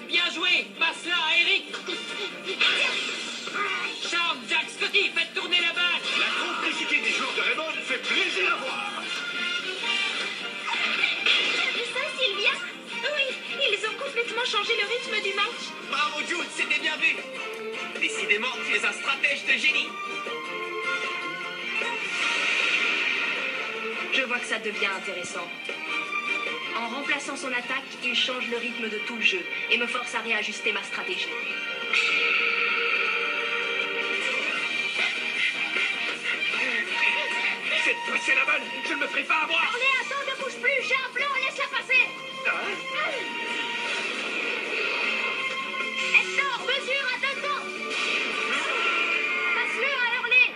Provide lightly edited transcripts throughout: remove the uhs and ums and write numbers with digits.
Bien joué. Passe-la à Eric. Charles, Jack, Scotty, faites tourner la balle. La complicité des joueurs de Raymond fait plaisir à voir. T'as vu ça, Sylvia? Oui, ils ont complètement changé le rythme du match. Bravo, Jude, c'était bien vu. Décidément, tu es un stratège de génie. Je vois que ça devient intéressant. En remplaçant son attaque, il change le rythme de tout le jeu et me force à réajuster ma stratégie. Cette fois, c'est la bonne. Je ne me ferai pas avoir. Allez, attends, ne bouge plus, j'ai un plan, laisse-la passer. Hector, mesure à 2 temps. Passe-le à Hurley.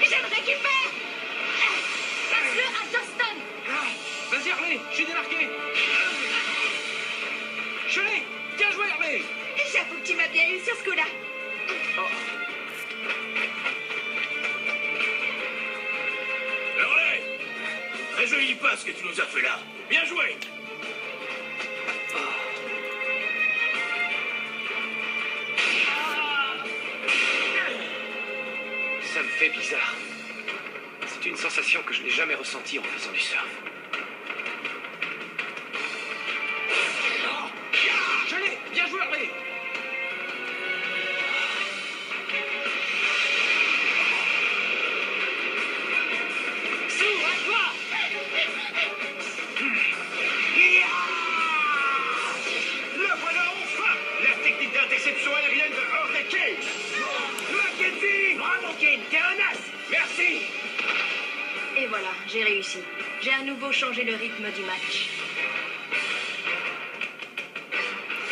Je le récupère. Passe-le à Johnston. Vas-y, Harley, je suis démarqué. Shelley, bien joué, Harley. J'avoue que tu m'as bien eu sur ce coup-là. Hurley, très joli pas ce que tu nous as fait là. Bien joué. Ça me fait bizarre. C'est une sensation que je n'ai jamais ressentie en faisant du surf. Shelley, bien joué, Harley. Sue, à toi. La voilà enfin. La technique d'interception aérienne de Hurley Cage. Mackenzie. Bravo, Ken, t'es un as. Merci. Et voilà, j'ai réussi. J'ai à nouveau changé le rythme du match.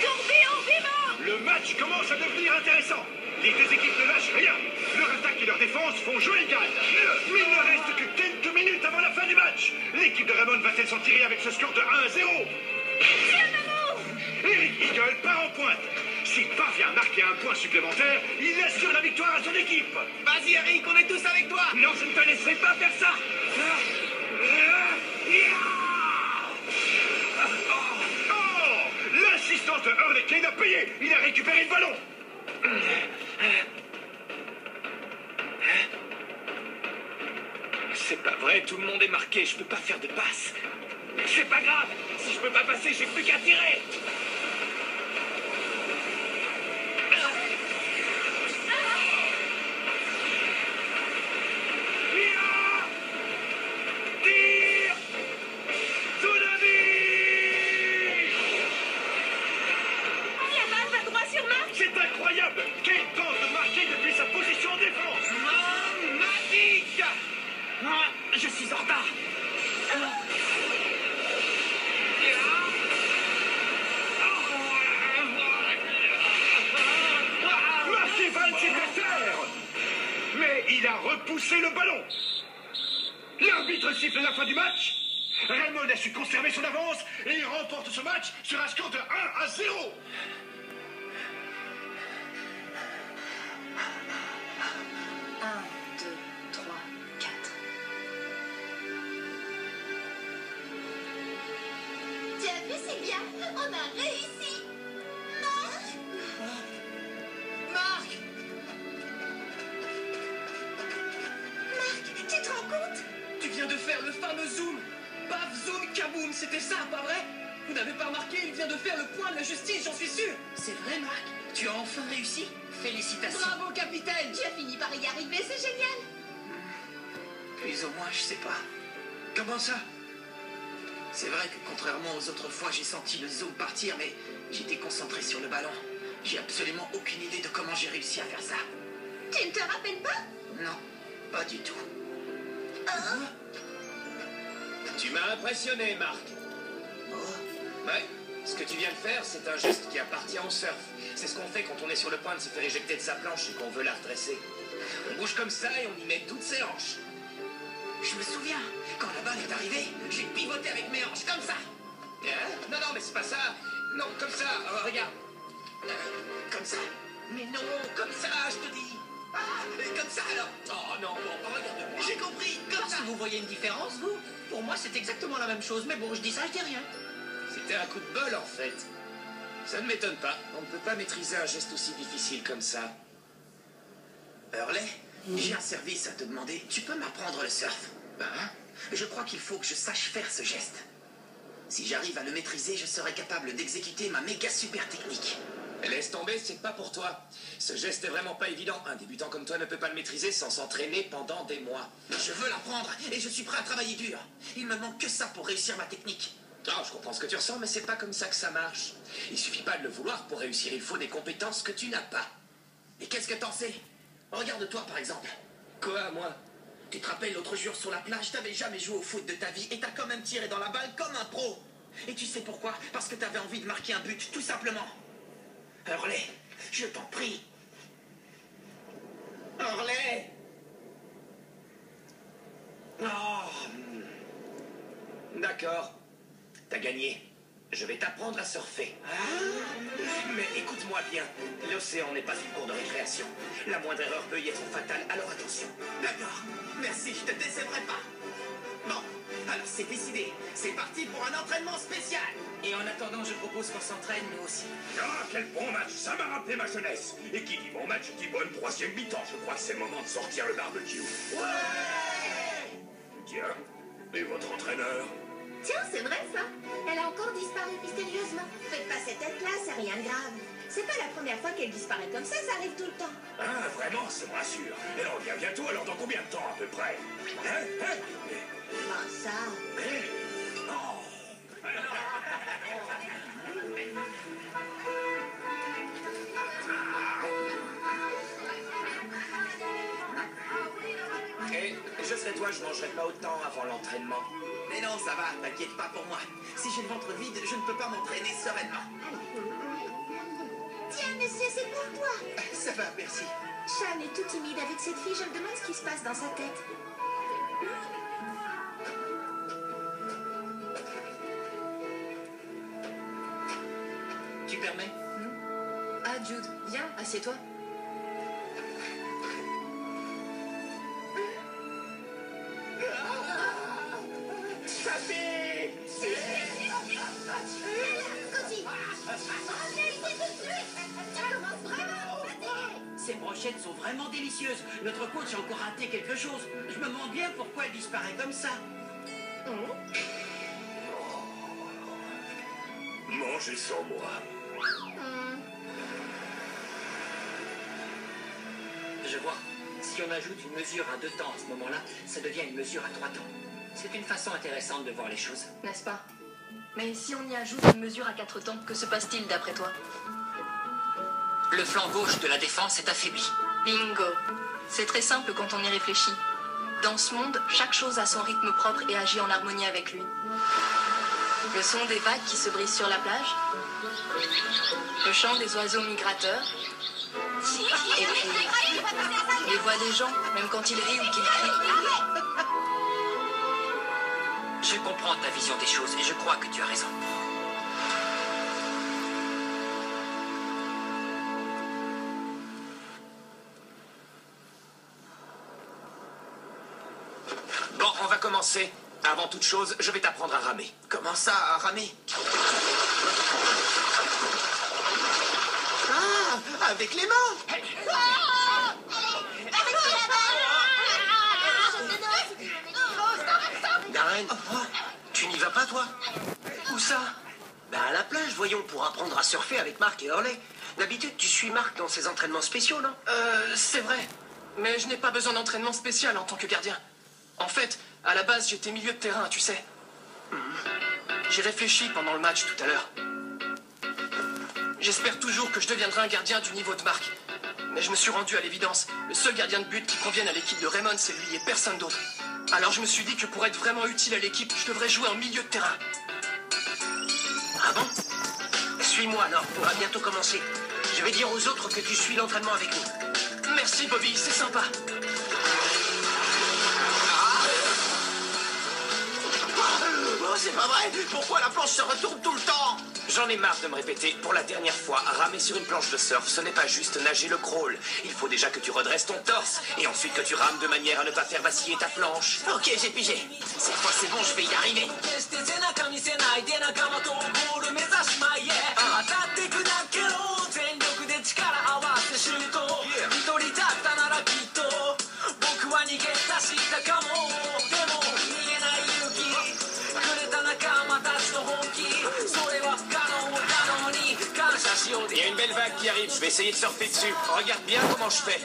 Tourbillon vivant! Le match commence à devenir intéressant. Les deux équipes ne lâchent rien. Leur attaque et leur défense font jeu égal. Mais il ne reste que quelques minutes avant la fin du match. L'équipe de Raymond va-t-elle s'en tirer avec ce score de 1-0? Eric Eagle part en pointe. S'il parvient à marquer un point supplémentaire, il assure la victoire à son équipe. Vas-y, Eric, on est tous avec toi. Non, je ne te laisserai pas faire ça. Oh, l'assistance de Hurley Kane a payé. Il a récupéré le ballon. C'est pas vrai, tout le monde est marqué, je peux pas faire de passe. C'est pas grave, si je peux pas passer, j'ai plus qu'à tirer. Tire. Tsunami. La balle va droit sur Marc! C'est incroyable. Kane tente de marquer depuis sa position en défense. Magique. Je suis en retard. Marqué 27 à terre. Mais il a repoussé le ballon. L'arbitre siffle la fin du match. Raymond a su conserver son avance et il remporte ce match sur un score de 1-0. 1, 2, 3, 4. Tu as vu, Sylvia? On a réussi. Marc? Marc. Marc, tu te rends compte? Tu viens de faire le fameux zoom. Paf, zoom, kaboum, c'était ça, pas vrai? Vous n'avez pas remarqué, il vient de faire le point de la justice, j'en suis sûr. C'est vrai, Marc? Tu as enfin réussi? Félicitations. Bravo, capitaine. Tu as fini par y arriver, c'est génial. Plus ou moins, je sais pas. Comment ça? C'est vrai que contrairement aux autres fois, j'ai senti le zoom partir, mais j'étais concentré sur le ballon. J'ai absolument aucune idée de comment j'ai réussi à faire ça. Tu ne te rappelles pas? Non, pas du tout. Hein? Tu m'as impressionné, Marc. Oh. Ouais, ce que tu viens de faire, c'est un geste qui appartient au surf. C'est ce qu'on fait quand on est sur le point de se faire éjecter de sa planche et qu'on veut la redresser. On bouge comme ça et on y met toutes ses hanches. Je me souviens, quand la balle est arrivée, j'ai pivoté avec mes hanches, comme ça. Hein? Non, mais c'est pas ça. Non, comme ça. Regarde. Comme ça. Mais non, comme ça, je te dis. Ah, comme ça alors. Oh non, bon, regarde-moi. J'ai compris, comme ça. Vous voyez une différence, vous? Pour moi, c'est exactement la même chose, mais bon, je dis ça, je dis rien. C'est C'était un coup de bol, en fait. Ça ne m'étonne pas. On ne peut pas maîtriser un geste aussi difficile comme ça. Hurley, j'ai un service à te demander. Tu peux m'apprendre le surf? Hein? Je crois qu'il faut que je sache faire ce geste. Si j'arrive à le maîtriser, je serai capable d'exécuter ma méga super technique. Laisse tomber, c'est pas pour toi. Ce geste est vraiment pas évident. Un débutant comme toi ne peut pas le maîtriser sans s'entraîner pendant des mois. Je veux l'apprendre et je suis prêt à travailler dur. Il me manque que ça pour réussir ma technique. Ah, je comprends ce que tu ressens, mais c'est pas comme ça que ça marche. Il suffit pas de le vouloir pour réussir. Il faut des compétences que tu n'as pas. Et qu'est-ce que t'en sais? Regarde-toi par exemple. Quoi, moi? Tu te rappelles l'autre jour sur la plage, t'avais jamais joué au foot de ta vie et t'as quand même tiré dans la balle comme un pro. Et tu sais pourquoi? Parce que t'avais envie de marquer un but, tout simplement. Hurley, je t'en prie. Hurley! Oh. D'accord. T'as gagné. Je vais t'apprendre à surfer. Mais écoute-moi bien. L'océan n'est pas une cour de récréation. La moindre erreur peut y être fatale, alors attention. D'accord, merci, je te décevrai pas. Bon, alors c'est décidé. C'est parti pour un entraînement spécial. Et en attendant, je propose qu'on s'entraîne nous aussi. Ah, quel bon match! Ça m'a rappelé ma jeunesse. Et qui dit bon match dit bonne troisième mi-temps. Je crois que c'est le moment de sortir le barbecue. Ouais! Tiens, et votre entraîneur? Tiens, c'est vrai ça. Elle a encore disparu mystérieusement. Faites pas cette tête-là, c'est rien de grave. C'est pas la première fois qu'elle disparaît comme ça arrive tout le temps. Ah, vraiment, ça me rassure. Elle revient bientôt, alors dans combien de temps à peu près? Hein? Ah, ça. Et je serais toi, je mangerai pas autant avant l'entraînement. Mais non, ça va, t'inquiète pas pour moi. Si j'ai le ventre vide, je ne peux pas m'entraîner sereinement. Tiens, monsieur, c'est pour toi. Ça va, merci. Sean est tout timide avec cette fille. Je me demande ce qui se passe dans sa tête. Tu permets? Ah, Jude, viens, assieds-toi. Cosy. Ça commence vraiment à me fatiguer. Ces brochettes sont vraiment délicieuses. Notre coach a encore raté quelque chose. Je me demande bien pourquoi elle disparaît comme ça. Mangez sans moi. Je vois. Si on ajoute une mesure à 2 temps à ce moment-là, ça devient une mesure à 3 temps. C'est une façon intéressante de voir les choses. N'est-ce pas? Mais si on y ajoute une mesure à 4 temps, que se passe-t-il d'après toi? Le flanc gauche de la défense est affaibli. Bingo. C'est très simple quand on y réfléchit. Dans ce monde, chaque chose a son rythme propre et agit en harmonie avec lui. Le son des vagues qui se brisent sur la plage, le chant des oiseaux migrateurs, et puis les voix des gens, même quand ils rient ou qu'ils crient. Je comprends ta vision des choses et je crois que tu as raison. Bon, on va commencer. Avant toute chose, je vais t'apprendre à ramer. Comment ça, à ramer? Ah, avec les mains! Darren, tu n'y vas pas, toi? Où ça? Ben à la plage, voyons, pour apprendre à surfer avec Mark et Hurley. D'habitude, tu suis Mark dans ses entraînements spéciaux, non? C'est vrai. Mais je n'ai pas besoin d'entraînement spécial en tant que gardien. En fait, à la base, j'étais milieu de terrain, tu sais. J'ai réfléchi pendant le match tout à l'heure. J'espère toujours que je deviendrai un gardien du niveau de Mark. Mais je me suis rendu à l'évidence. Le seul gardien de but qui convienne à l'équipe de Raymond, c'est lui et personne d'autre. Alors je me suis dit que pour être vraiment utile à l'équipe, je devrais jouer en milieu de terrain. Ah bon? Suis-moi alors, on va bientôt commencer. Je vais dire aux autres que tu suis l'entraînement avec nous. Merci Bobby, c'est sympa. Oh, c'est pas vrai! Pourquoi la planche se retourne tout le temps? J'en ai marre de me répéter. Pour la dernière fois, ramer sur une planche de surf, ce n'est pas juste nager le crawl. Il faut déjà que tu redresses ton torse. Et ensuite que tu rames de manière à ne pas faire vaciller ta planche. Ok, j'ai pigé. Cette fois, c'est bon, je vais y arriver. Il y a une belle vague qui arrive, je vais essayer de surfer dessus. Regarde bien comment je fais.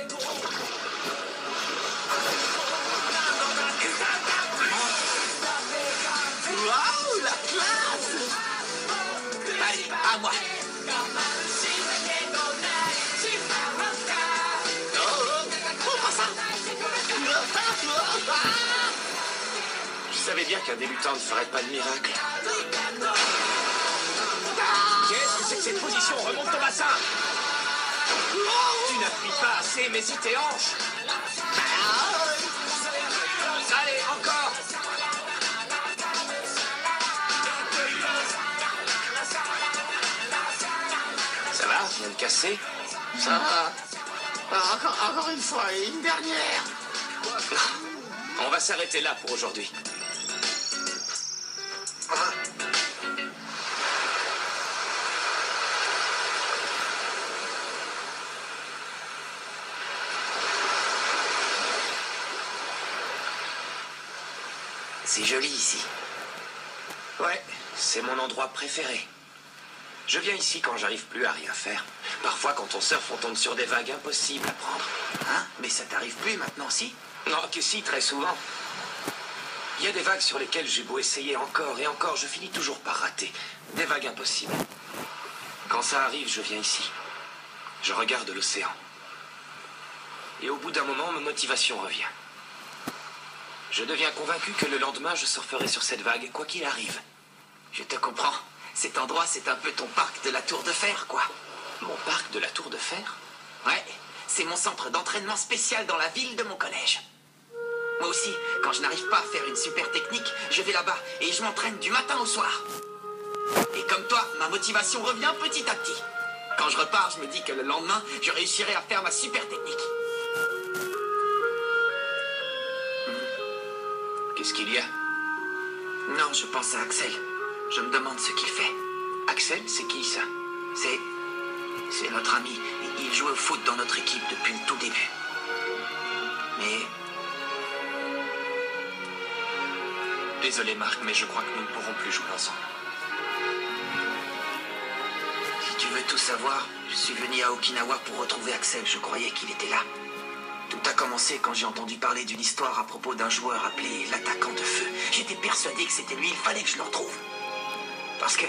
Waouh, la classe! Allez, à moi. Oh, pas ça! Je savais bien qu'un débutant ne ferait pas de miracle. Qu'est-ce que c'est que cette position? Remonte ton bassin. Tu n'appuies pas assez, mais si tes hanches. Allez, encore. Ça va? Rien de cassé? Ça va. Encore une fois et une dernière. On va s'arrêter là pour aujourd'hui. C'est joli ici. Ouais, c'est mon endroit préféré. Je viens ici quand j'arrive plus à rien faire. Parfois, quand on surfe, on tombe sur des vagues impossibles à prendre. Hein? Mais ça t'arrive plus maintenant, si? Non, que si, très souvent. Il y a des vagues sur lesquelles j'ai beau essayer encore et encore, je finis toujours par rater. Des vagues impossibles. Quand ça arrive, je viens ici. Je regarde l'océan. Et au bout d'un moment, ma motivation revient. Je deviens convaincu que le lendemain, je surferai sur cette vague, quoi qu'il arrive. Je te comprends. Cet endroit, c'est un peu ton parc de la Tour de Fer, quoi. Mon parc de la Tour de Fer? Ouais, c'est mon centre d'entraînement spécial dans la ville de mon collège. Moi aussi, quand je n'arrive pas à faire une super technique, je vais là-bas et je m'entraîne du matin au soir. Et comme toi, ma motivation revient petit à petit. Quand je repars, je me dis que le lendemain, je réussirai à faire ma super technique. Qu'est-ce qu'il y a? Non, je pense à Axel. Je me demande ce qu'il fait. Axel, c'est qui ça? C'est notre ami. Il joue au foot dans notre équipe depuis le tout début. Mais... Désolé Marc, mais je crois que nous ne pourrons plus jouer ensemble. si tu veux tout savoir, je suis venu à Okinawa pour retrouver Axel. Je croyais qu'il était là. Tout a commencé quand j'ai entendu parler d'une histoire à propos d'un joueur appelé l'attaquant de feu. J'étais persuadé que c'était lui. Il fallait que je le retrouve. Parce que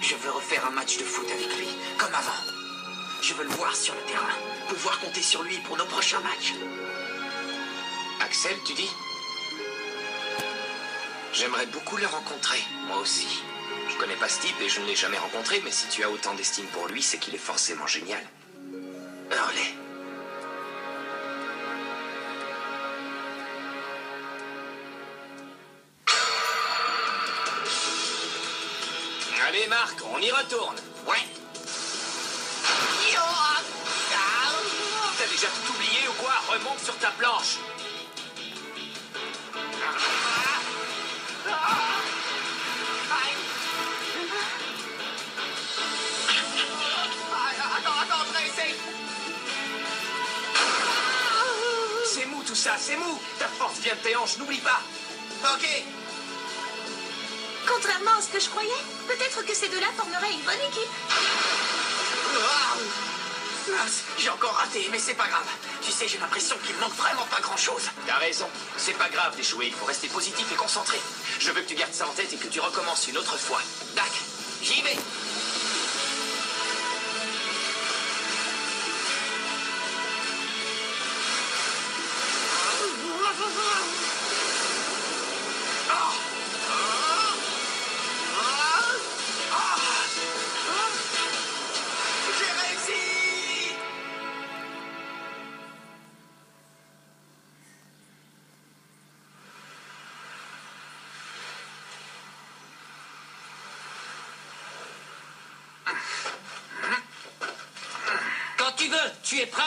je veux refaire un match de foot avec lui, comme avant. Je veux le voir sur le terrain, pouvoir compter sur lui pour nos prochains matchs. Axel, tu dis? J'aimerais beaucoup le rencontrer, moi aussi. Je connais pas ce type et je ne l'ai jamais rencontré, mais si tu as autant d'estime pour lui, c'est qu'il est forcément génial. Hurley. Allez Marc, on y retourne. Ouais. T'as déjà tout oublié ou quoi? Remonte sur ta planche. Attends, je réessaye. C'est mou tout ça, c'est mou. Ta force vient de tes hanches, n'oublie pas. Ok. Contrairement à ce que je croyais, peut-être que ces deux-là formeraient une bonne équipe. Mince, j'ai encore raté, mais c'est pas grave. Tu sais, j'ai l'impression qu'il manque vraiment pas grand-chose. T'as raison, c'est pas grave d'échouer, il faut rester positif et concentré. Je veux que tu gardes ça en tête et que tu recommences une autre fois. Dac, j'y vais. J'ai réussi. Quand tu veux, tu es prêt?